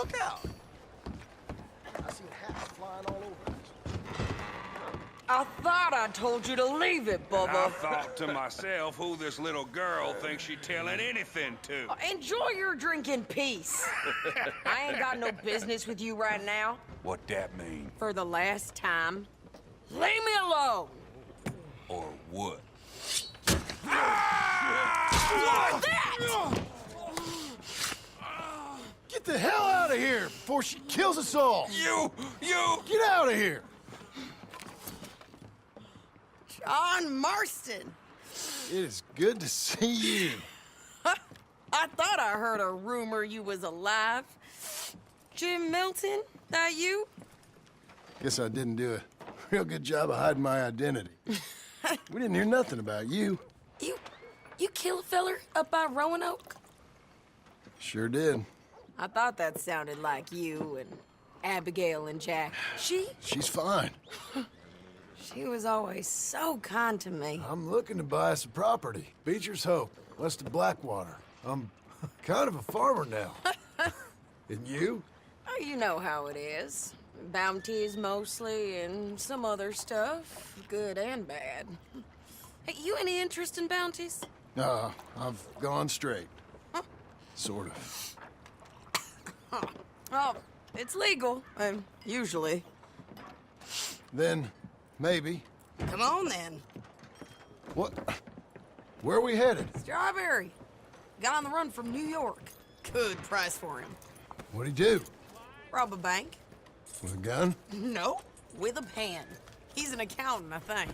Look out! I see hats flying all over. I thought I told you to leave it, I Bubba. thought to myself who this little girl thinks she telling anything to. Enjoy your drink in peace. I ain't got no business with you right now. What that mean? For the last time, leave me alone. Or what? What's that? Get the hell out of here before she kills us all! You! Get out of here! John Marston. It is good to see you. I thought I heard a rumor you was alive. Jim Milton, that you? Guess I didn't do a real good job of hiding my identity. We didn't hear nothing about you. You kill a feller up by Roanoke? Sure did. I thought that sounded like you and Abigail and Jack. She's fine. She was always so kind to me. I'm looking to buy us a property. Beecher's Hope, west of Blackwater. I'm kind of a farmer now. And you? Oh, you know how it is. Bounties mostly, and some other stuff, good and bad. Hey, you any interest in bounties? I've gone straight. Sort of. Oh, it's legal, usually. Then, maybe. Come on, then. What? Where are we headed? Strawberry. Got on the run from New York. Good price for him. What'd he do? Rob a bank? With a gun? No, with a pen. He's an accountant, I think.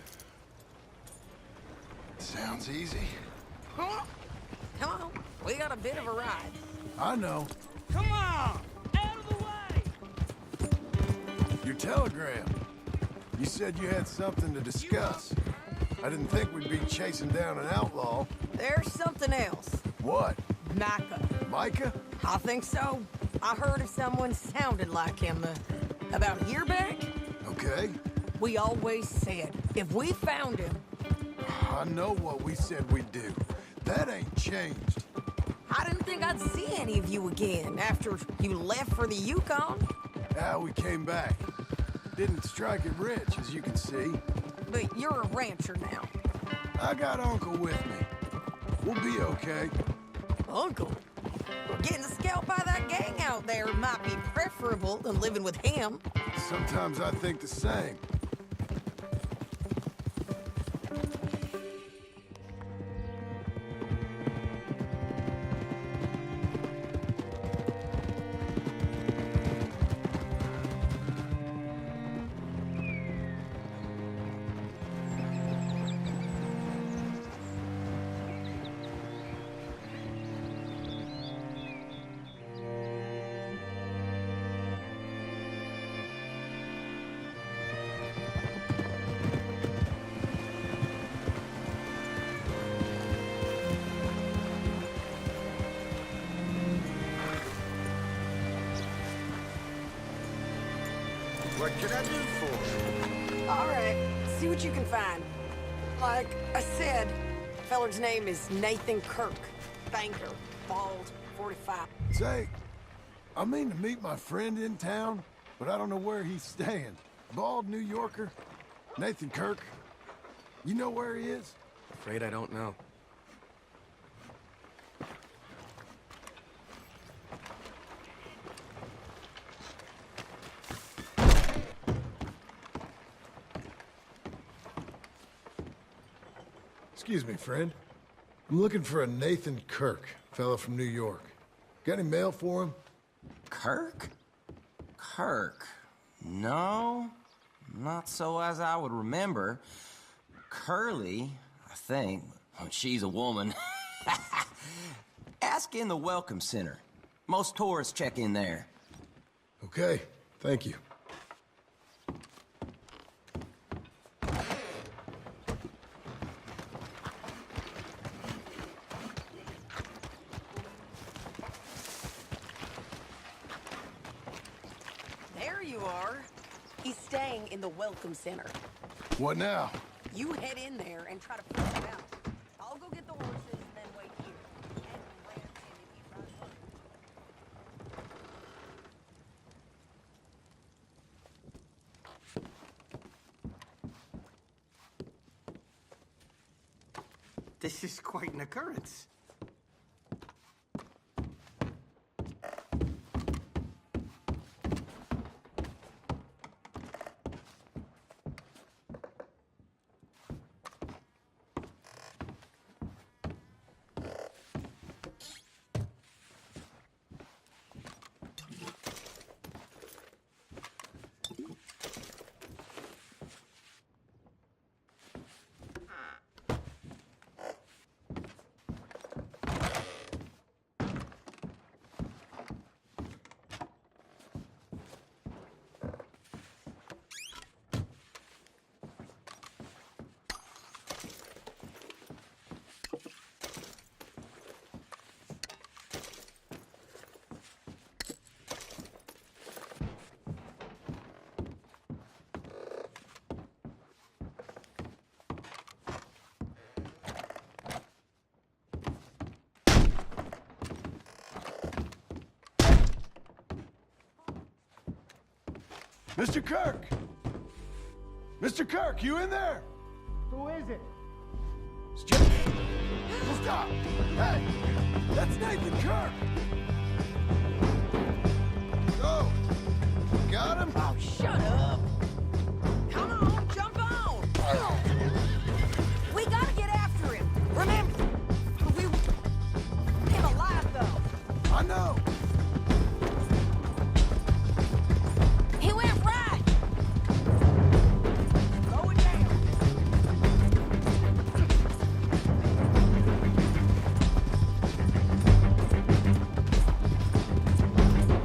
Sounds easy. Huh? Come on, we got a bit of a ride. I know. Come on! Out of the way! Your telegram. You said you had something to discuss. I didn't think we'd be chasing down an outlaw. There's something else. What? Micah. Micah? I think so. I heard of someone sounded like him about a year back. Okay. We always said, if we found him... I know what we said we'd do. That ain't changed. I didn't think I'd see any of you again after you left for the Yukon. We came back. Didn't strike it rich, as you can see. But you're a rancher now. I got Uncle with me. We'll be okay. Uncle? Getting scalped by that gang out there might be preferable than living with him. Sometimes I think the same. What can I do for you? All right, see what you can find. Like I said, feller's name is Nathan Kirk. Banker, bald, 45. Say, I mean to meet my friend in town, but I don't know where he's staying. Bald New Yorker, Nathan Kirk. You know where he is? Afraid I don't know. Excuse me, friend. I'm looking for a Nathan Kirk, fellow from New York. Got any mail for him? Kirk? Kirk? No, not so as I would remember. Curly, I think. She's a woman. Ask in the Welcome Center. Most tourists check in there. Okay, thank you. There you are. He's staying in the Welcome Center. What now? You head in there and try to figure him out. I'll go get the horses and then wait here. And ranch him if he tries This is quite an occurrence. Mr. Kirk! Mr. Kirk, you in there? Who is it? It's Jim. Well, stop! Hey! That's Nathan Kirk! Go! Got him? Oh, shut up! Come on, jump on! We gotta get after him. Remember, we him alive though. I know! He went right. Going down.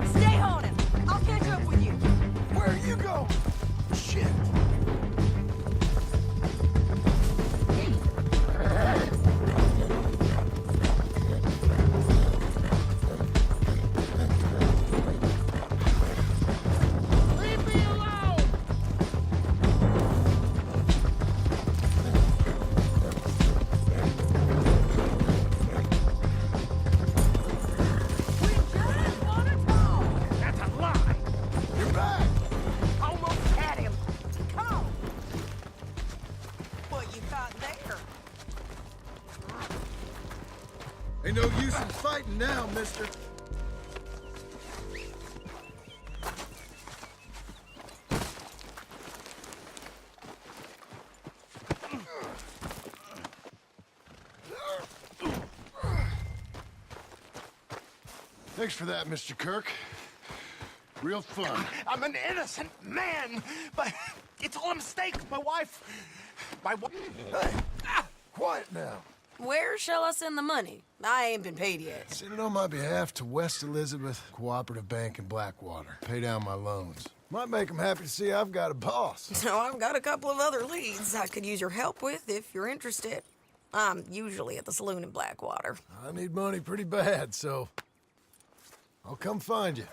Stay on him. I'll catch up with you. Where are you going? Shit! Leave me alone! We just wanna talk. That's a lie! You're back! Almost had him. Come on. What you got there? Ain't no use in fighting now, mister. Thanks for that, Mr. Kirk. Real fun. I'm an innocent man, but it's all a mistake. My wife... Hey, quiet now. Where shall I send the money? I ain't been paid yet. Send it on my behalf to West Elizabeth Cooperative Bank in Blackwater. Pay down my loans. Might make them happy to see I've got a boss. So I've got a couple of other leads I could use your help with if you're interested. I'm usually at the saloon in Blackwater. I need money pretty bad, so I'll come find you.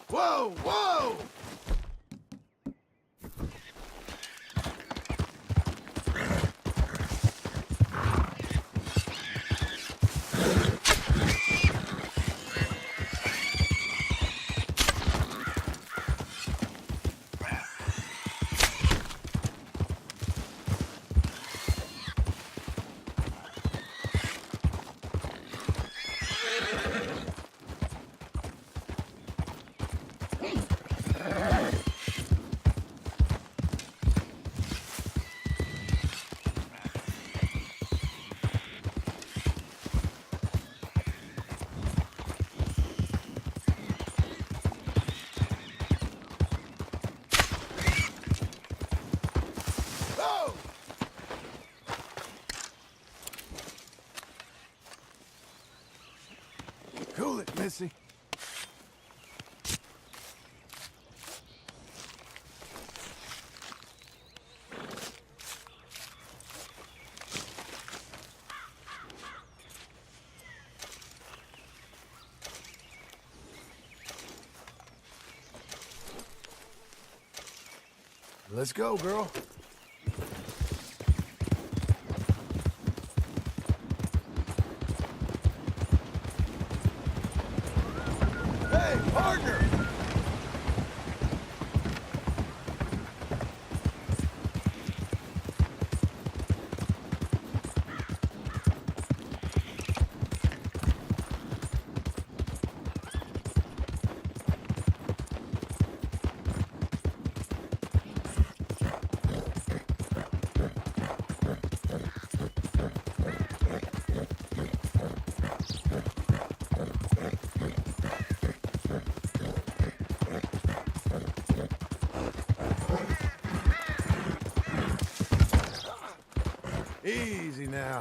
Whoa, whoa! Oh! Cool it, Missy. Let's go, girl. Hey, partner! Easy now.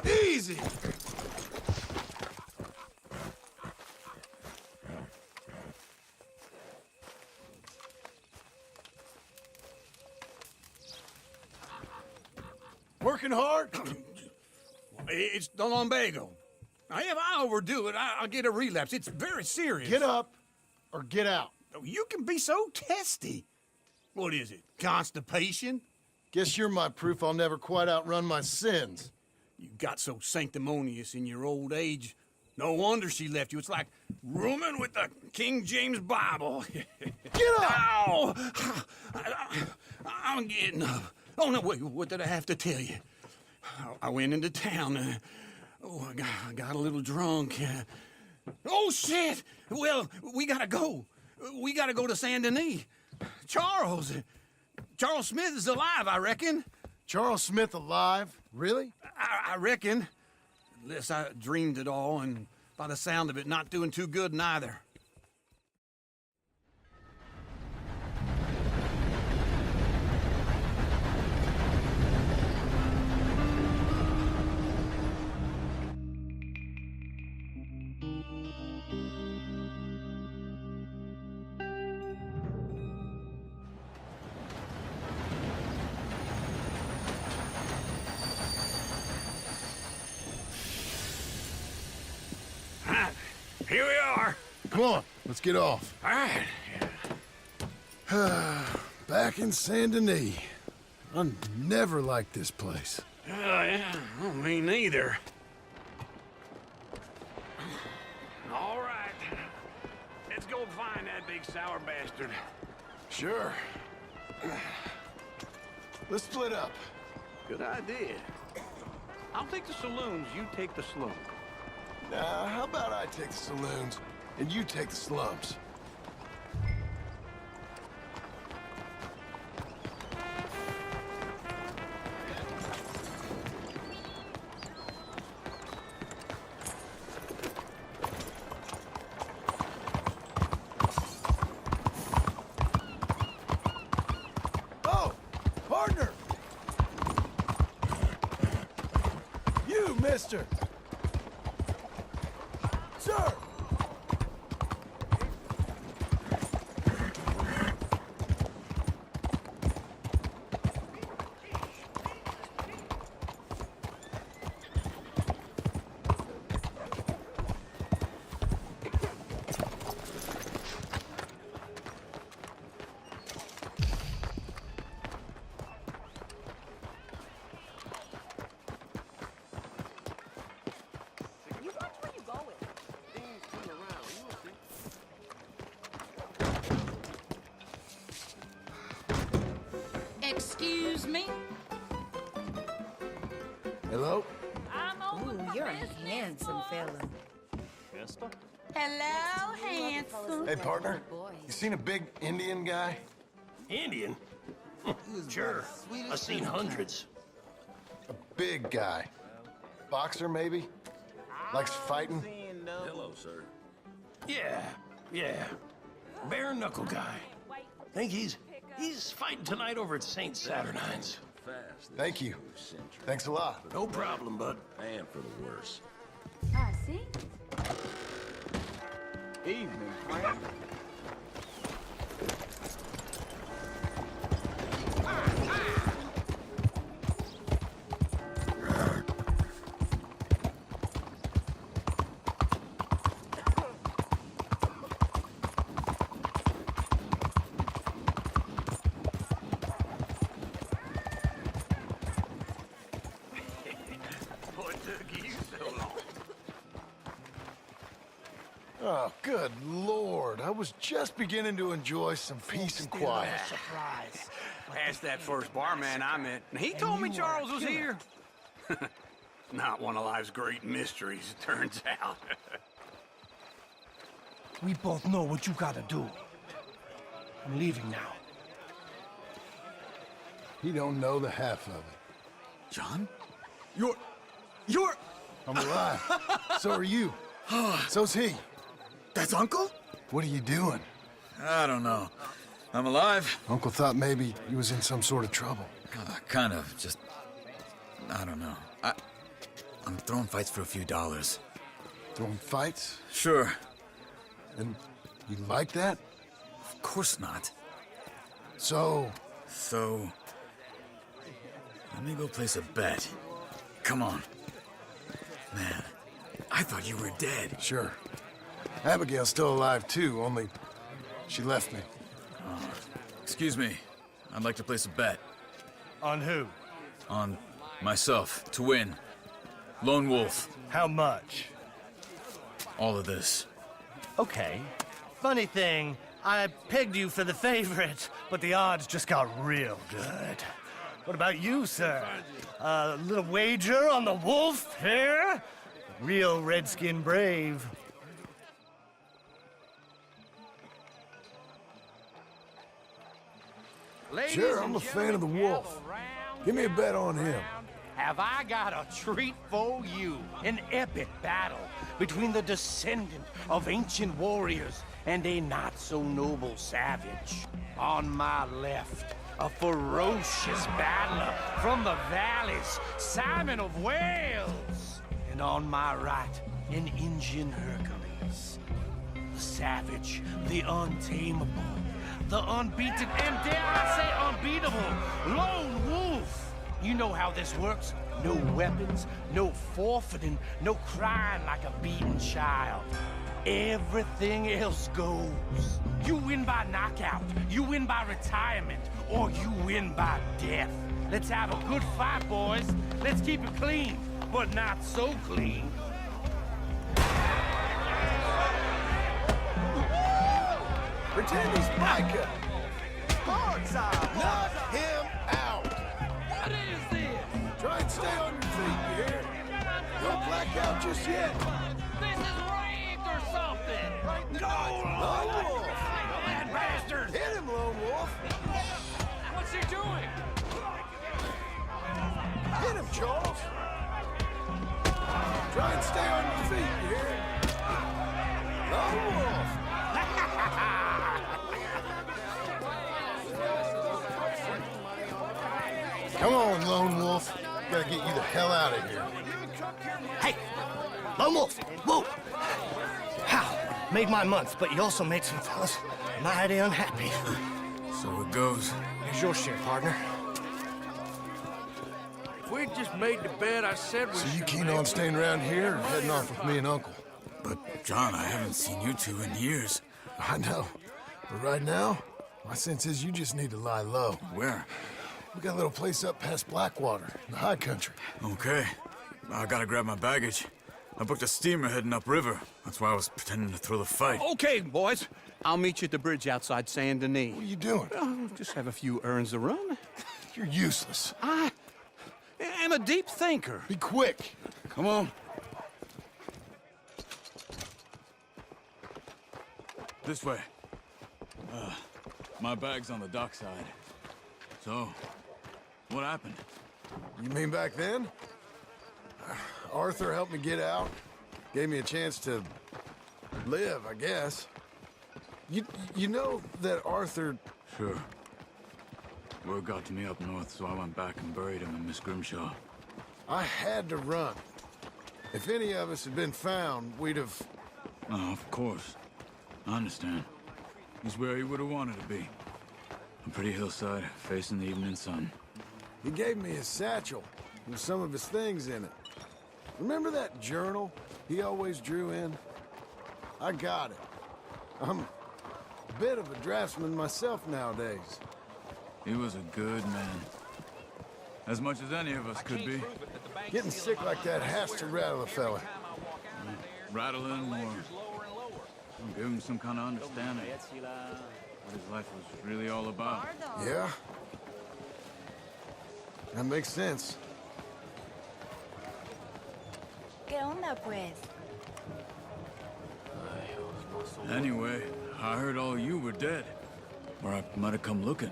Easy! Working hard? It's the lumbago. Now, if I overdo it, I'll get a relapse. It's very serious. Get up or get out. You can be so testy. What is it, constipation? Guess you're my proof I'll never quite outrun my sins. You got so sanctimonious in your old age. No wonder she left you. It's like rooming with the King James Bible. Get up! Ow! I'm getting up. Oh, no, wait, what did I have to tell you? I went into town. I got a little drunk. Oh, shit! Well, we gotta go. We gotta go to Saint Denis. Charles Smith is alive, I reckon. Charles Smith alive? Really? I reckon. Unless I dreamed it all, and by the sound of it, not doing too good neither. Here we are. Come on, let's get off. All right. Back in Saint Denis. I never liked this place. Yeah, well, me neither. All right. Let's go find that big sour bastard. Sure. Let's split up. Good idea. I'll take the saloons, you take the slums. Now, how about I take the saloons and you take the slums? Oh, partner! You, mister! Sir! Hello? Ooh, you're a handsome fella. Hello, handsome. Hey, partner. You seen a big Indian guy? Indian? Sure. I've seen hundreds. A big guy. Boxer, maybe? Likes fighting? Hello, sir. Yeah. Bare knuckle guy. Think he's fighting tonight over at St. Saturnine's. Thank you. Thanks a lot. No problem, bud. And for the worse. I see. Evening, friend. What took you so long? Oh, good Lord. I was just beginning to enjoy some peace and quiet. Surprise. Asked that first barman I met, and he told me Charles was here. Not one of life's great mysteries, it turns out. We both know what you gotta do. I'm leaving now. He don't know the half of it. John? You're... I'm alive. So are you. So's he. That's Uncle? What are you doing? I don't know. I'm alive. Uncle thought maybe he was in some sort of trouble. Kind of. Just... I don't know. I'm throwing fights for a few dollars. Throwing fights? Sure. And you like that? Of course not. So, let me go place a bet. Come on. Man, I thought you were dead. sure. Abigail's still alive too, only she left me. Excuse me. I'd like to place a bet. On who? On myself, to win. Lone Wolf. How much? All of this. Okay. Funny thing, I pegged you for the favorite, but the odds just got real good. What about you, sir? A little wager on the wolf here? Real redskin brave. Sure, I'm a fan of the wolf. Give me a bet on him. Have I got a treat for you? An epic battle between the descendant of ancient warriors and a not-so-noble savage. On my left, a ferocious battler from the valleys, Simon of Wales. And on my right, an Indian Hercules. The savage, the untamable, the unbeaten, and dare I say unbeatable, Lone Wolf. You know how this works. No weapons, no forfeiting, no crying like a beaten child. Everything else goes. You win by knockout, you win by retirement, or you win by death. Let's have a good fight, boys. Let's keep it clean, but not so clean. Pretend he's Micah. Knock him out. What is this? Try and stay on your feet, you hear? Don't black out just yet. This is rigged or something. Lone Wolf. That bastard. Hit him, Lone Wolf. What's he doing? Hit him, Charles. Try and stay on your feet, you hear? Lone Wolf. Come on, Lone Wolf. Gotta get you the hell out of here. Hey, Lone Wolf, whoa! How? Made my month, but you also made some fellas mighty unhappy. So it goes. Here's your share, partner. If we just made the bet, I said we So you should keen make on staying around here or heading off with me and Uncle? But, John, I haven't seen you two in years. I know. But right now, my sense is you just need to lie low. Where? We got a little place up past Blackwater, in the high country. Okay. I gotta grab my baggage. I booked a steamer heading upriver. That's why I was pretending to throw the fight. Okay, boys. I'll meet you at the bridge outside Saint Denis. What are you doing? Oh, just have a few errands to run. You're useless. I am a a deep thinker. Be quick. Come on. This way. My bag's on the dockside. So, what happened? You mean back then? Arthur helped me get out. Gave me a chance to live, I guess. You know that Arthur... Sure. Word got to me up north, so I went back and buried him in Miss Grimshaw. I had to run. If any of us had been found, we'd have... Oh, of course. I understand. He's where he would have wanted to be. A pretty hillside, facing the evening sun. He gave me his satchel with some of his things in it. Remember that journal he always drew in? I got it. I'm a bit of a draftsman myself nowadays. He was a good man. As much as any of us could be. Getting sick like that has to rattle a fella. Rattle him or give him some kind of understanding what his life was really all about. Yeah? That makes sense. ¿Qué onda, pues? Anyway, I heard all you were dead. Or I might have come looking.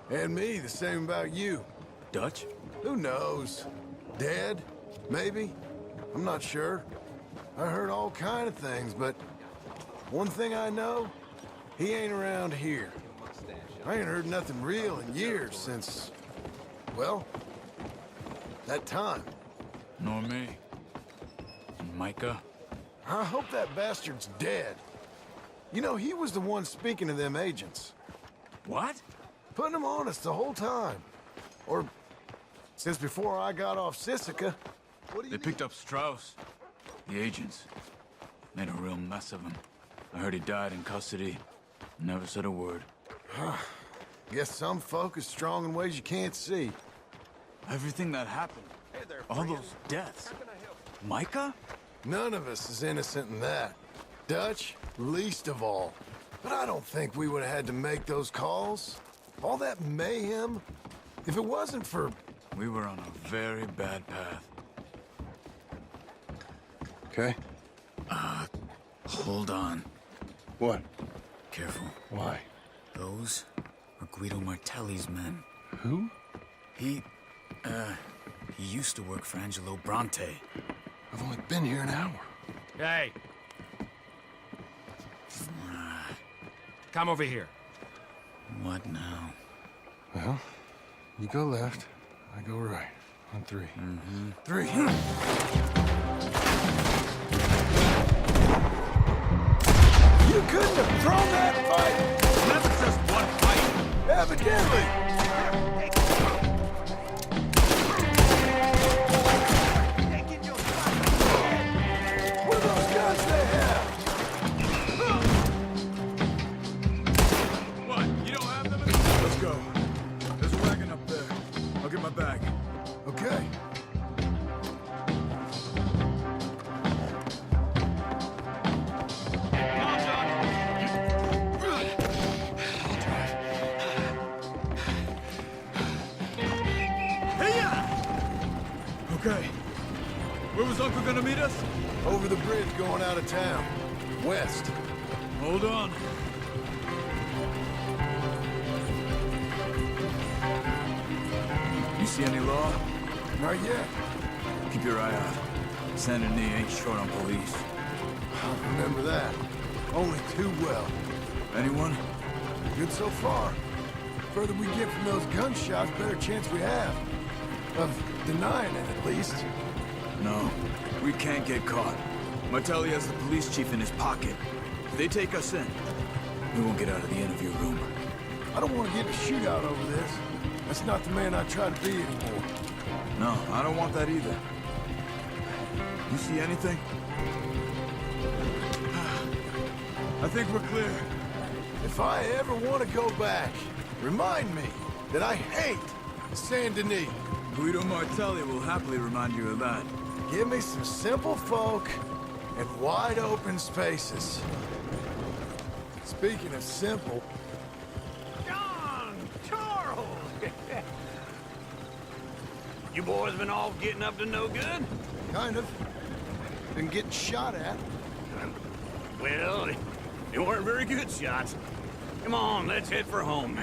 And me, the same about you. Dutch? Who knows? Dead? Maybe? I'm not sure. I heard all kind of things, but one thing I know, he ain't around here. I ain't heard nothing real in years since, well, that time. Nor me. And Micah? I hope that bastard's dead. You know, he was the one speaking to them agents. What? Putting them on us the whole time. Or since before I got off Sisika. They picked up Strauss. The agents. Made a real mess of him. I heard he died in custody. Never said a word. Guess some folk is strong in ways you can't see. Everything that happened. All those deaths. Micah? None of us is innocent in that. Dutch, least of all. But I don't think we would have had to make those calls. All that mayhem. If it wasn't for... We were on a very bad path. Okay. Hold on. What? Careful. Why? Those are Guido Martelli's men. Who? He used to work for Angelo Bronte. I've only been here an hour. Hey. Come over here. What now? Well, you go left, I go right. On three. Mm-hmm. 3. You couldn't have thrown that fight! Never just one fight. Evidently! What are those guns they have? What? You don't have them? Let's go. There's a wagon up there. I'll get my bag. Okay. Okay. Where was Uncle gonna meet us? Over the bridge going out of town. West. Hold on. You see any law? Not yet. Keep your eye out. Saint Denis ain't short on police. I remember that. Only too well. Anyone? Good so far. Further we get from those gunshots, better chance we have. Of denying it, at least. No. We can't get caught. Martelli has the police chief in his pocket. If they take us in, we won't get out of the interview room. I don't want to get in a shootout over this. That's not the man I try to be anymore. No, I don't want that either. You see anything? I think we're clear. If I ever want to go back, remind me that I hate Saint Denis. Guido Martelli will happily remind you of that. Give me some simple folk and wide open spaces. Speaking of simple... John! Charles! You boys been off getting up to no good? Kind of. Been getting shot at. Well, they weren't very good shots. Come on, let's head for home.